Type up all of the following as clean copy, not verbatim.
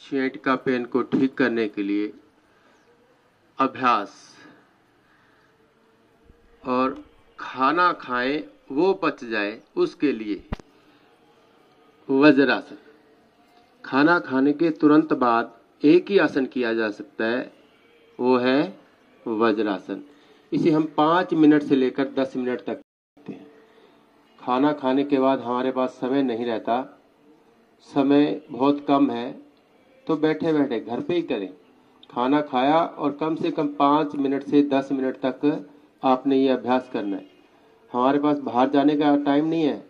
Sciatica pen को ठीक करने के लिए अभ्यास और खाना खाएं वो पच जाए उसके लिए वज्रासन। खाना खाने के तुरंत बाद एक ही आसन किया जा सकता है, वो है वज्रासन। इसे हम 5 मिनट से लेकर 10 मिनट तक करते हैं। खाना खाने के बाद हमारे पास समय नहीं रहता, समय बहुत कम है, तो बैठे बैठे घर पे ही करें। खाना खाया और कम से कम 5 मिनट से 10 मिनट तक आपने ये अभ्यास करना है। हमारे पास बाहर जाने का टाइम नहीं है,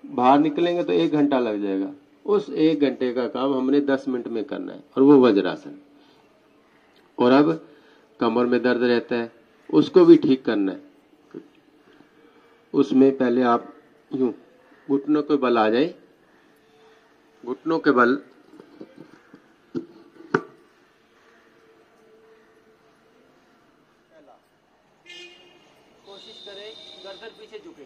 बाहर निकलेंगे तो 1 घंटा लग जाएगा। उस 1 घंटे का काम हमने 10 मिनट में करना है, और वो वज्रासन। और अब कमर में दर्द रहता है, उसको भी ठीक करना है। उसमें पहले आप यूं घुटनों के बल आ जाए, घुटनों के बल कोशिश करें गर्दन पीछे झुके।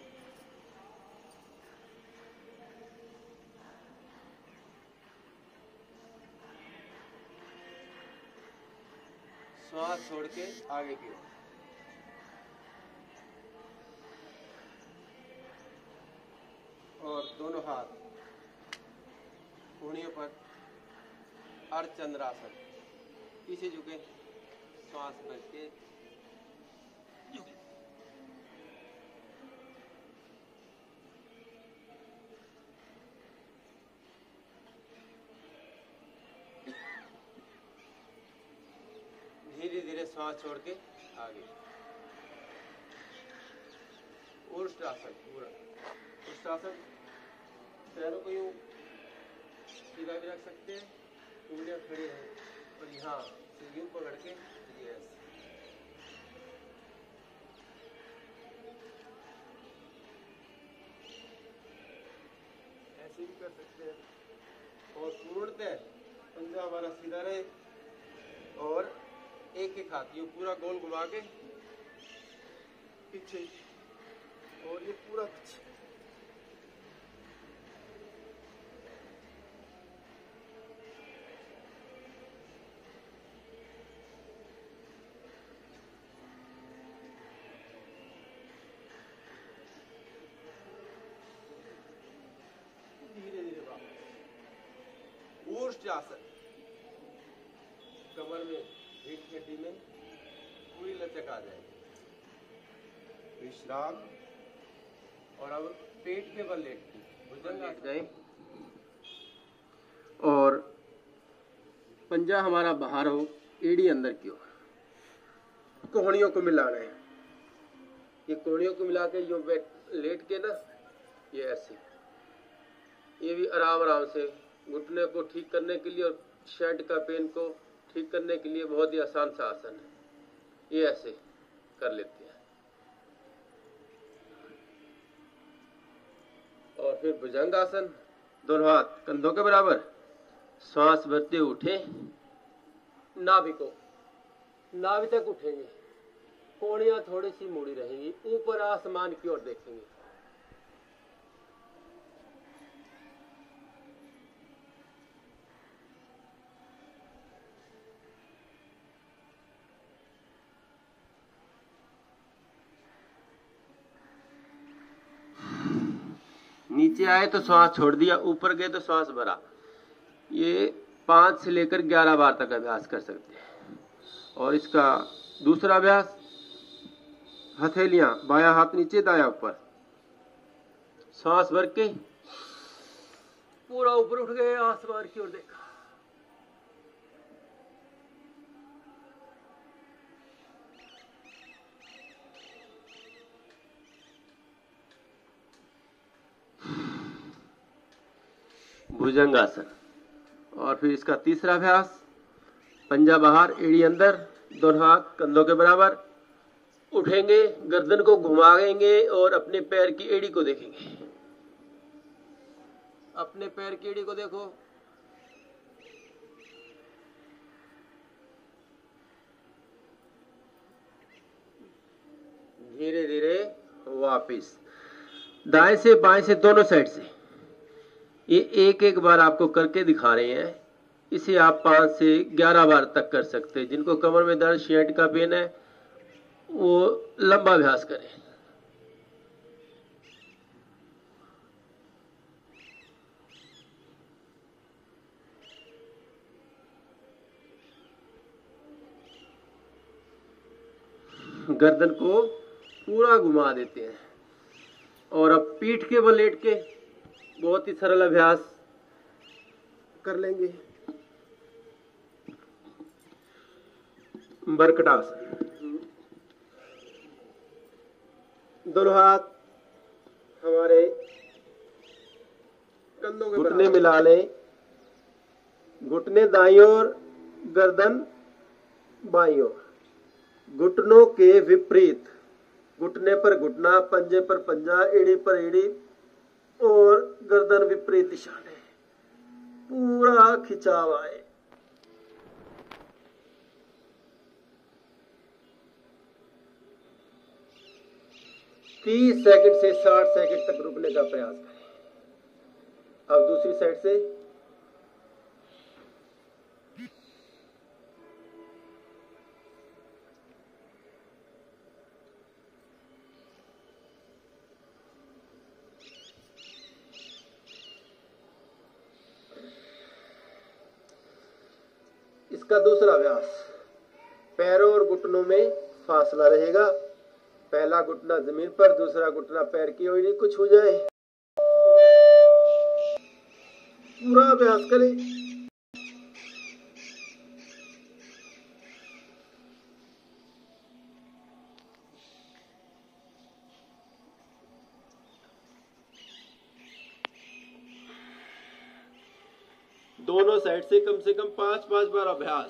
श्वास छोड़ के आगे की ओर। और दोनों हाथ कोहनियों पर अर्धचंद्रासन, पीछे झुके, श्वास भर के धीरे धीरे श्वास छोड़ के आगे। उष्ट्रासन, पूरा उष्ट्रासन। पैरों को यूं सीधा भी रख सकते हैं, उंगलियां खड़ी हैं, और यहाँ से यूं पकड़ के ये ऐसे भी कर सकते हैं। और पूर्णतः पंजा हमारा सीधा रहे, और एक एक हाथ यूं पूरा गोल घुमा के पीछे, और ये पूरा पीछे। धीरे धीरे वापस उष्ट्रासन। कमर में, रीढ़ की हड्डी में पूरी लचक आ जाएगी। विश्राम। और अब पेट के बल लेट के भुजंग लेट जाए, और पंजा हमारा बाहर हो, एड़ी अंदर की ओर। कोहनियों को मिलाना है। ये कोहनियों को मिला के जो लेट के ना, ये ऐसे, ये भी आराम आराम से घुटने को ठीक करने के लिए और सियाटिका पेन को ठीक करने के लिए बहुत ही आसान सा आसन है। ये ऐसे कर लेते हैं। और फिर भुजंगासन। दोनों हाथ कंधों के बराबर, श्वास भरते उठे, नाभि तक उठेंगे, कोहनियां थोड़ी सी मुड़ी रहेंगी, ऊपर आसमान की ओर देखेंगे। नीचे आए तो श्वास छोड़ दिया, ऊपर गए तो श्वास भरा। ये 5 से लेकर 11 बार तक अभ्यास कर सकते हैं। और इसका दूसरा अभ्यास, हथेलियां, बायां हाथ नीचे, दायां ऊपर, श्वास भर के पूरा ऊपर उठ गए, आसमान की ओर देखा। भुजंगासन। और फिर इसका तीसरा अभ्यास, पंजा बाहर, एड़ी अंदर, दोनों हाथ कंधों के बराबर, उठेंगे, गर्दन को घुमाएंगे और अपने पैर की एड़ी को देखेंगे। अपने पैर की एड़ी को देखो, धीरे धीरे वापिस। दाएं से बाएं से दोनों साइड से, ये एक एक बार आपको करके दिखा रहे हैं। इसे आप 5 से 11 बार तक कर सकते हैं। जिनको कमर में दर्द, शियाटिका का पेन है, वो लंबा अभ्यास करें। गर्दन को पूरा घुमा देते हैं। और अब पीठ के बल लेट के बहुत ही सरल अभ्यास कर लेंगे। बरकट आसन। दोनों हाथ हमारे कंधों के घुटने मिला लें। घुटने दाईं ओर, गर्दन बाईं ओर। घुटनों के विपरीत, घुटने पर घुटना, पंजे पर पंजा, एड़ी पर एड़ी और गर्दन विपरीत दिशा में पूरा खिंचाव आए। तीस सेकंड से 60 सेकंड तक रुकने का प्रयास करें। अब दूसरी साइड से इसका दूसरा अभ्यास, पैरों और घुटनों में फासला रहेगा। पहला घुटना जमीन पर, दूसरा घुटना पैर की ओर को छू जाए। पूरा अभ्यास करें। दोनों साइड से कम 5-5 बार अभ्यास।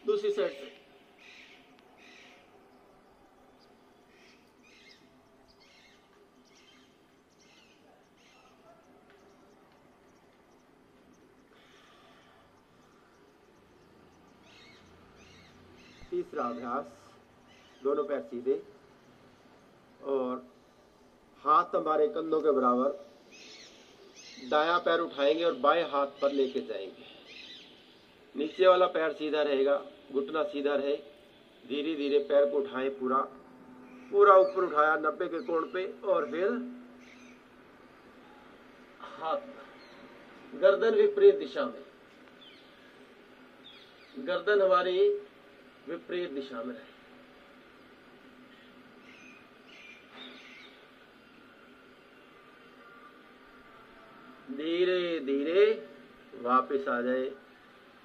दूसरी साइड से तीसरा अभ्यास, दोनों पैर सीधे और हाथ हमारे कंधों के बराबर। दायां पैर उठाएंगे और बाएं हाथ पर लेके जाएंगे। नीचे वाला पैर सीधा रहेगा, घुटना सीधा रहे। धीरे धीरे पैर को उठाएं, पूरा ऊपर उठाया 90 के कोण पे, और फिर हाथ, गर्दन विपरीत दिशा में, गर्दन हमारी विपरीत दिशा में रहे। धीरे धीरे वापस आ जाए।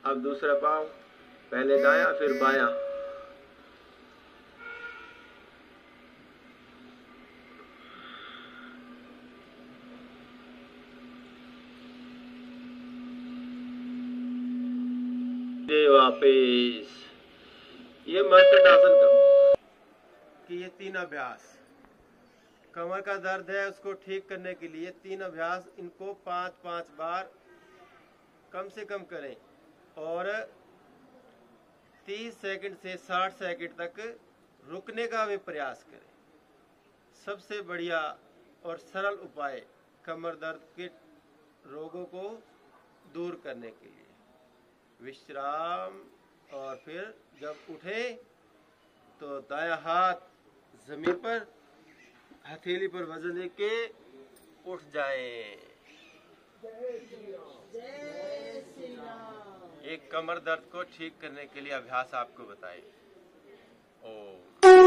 अब दूसरा पांव, पहले दायां फिर बायां। वापस। ये मरकट आसन का कि ये 3 अभ्यास। कमर का दर्द है, उसको ठीक करने के लिए 3 अभ्यास, इनको 5-5 बार कम से कम करें और 30 सेकंड से 60 सेकंड तक रुकने का भी प्रयास करें। सबसे बढ़िया और सरल उपाय कमर दर्द के रोगों को दूर करने के लिए। विश्राम, और फिर जब उठे तो दायां हाथ जमीन पर, हथेली पर वजन लेके उठ जाए। एक कमर दर्द को ठीक करने के लिए अभ्यास आपको बताए। ओम।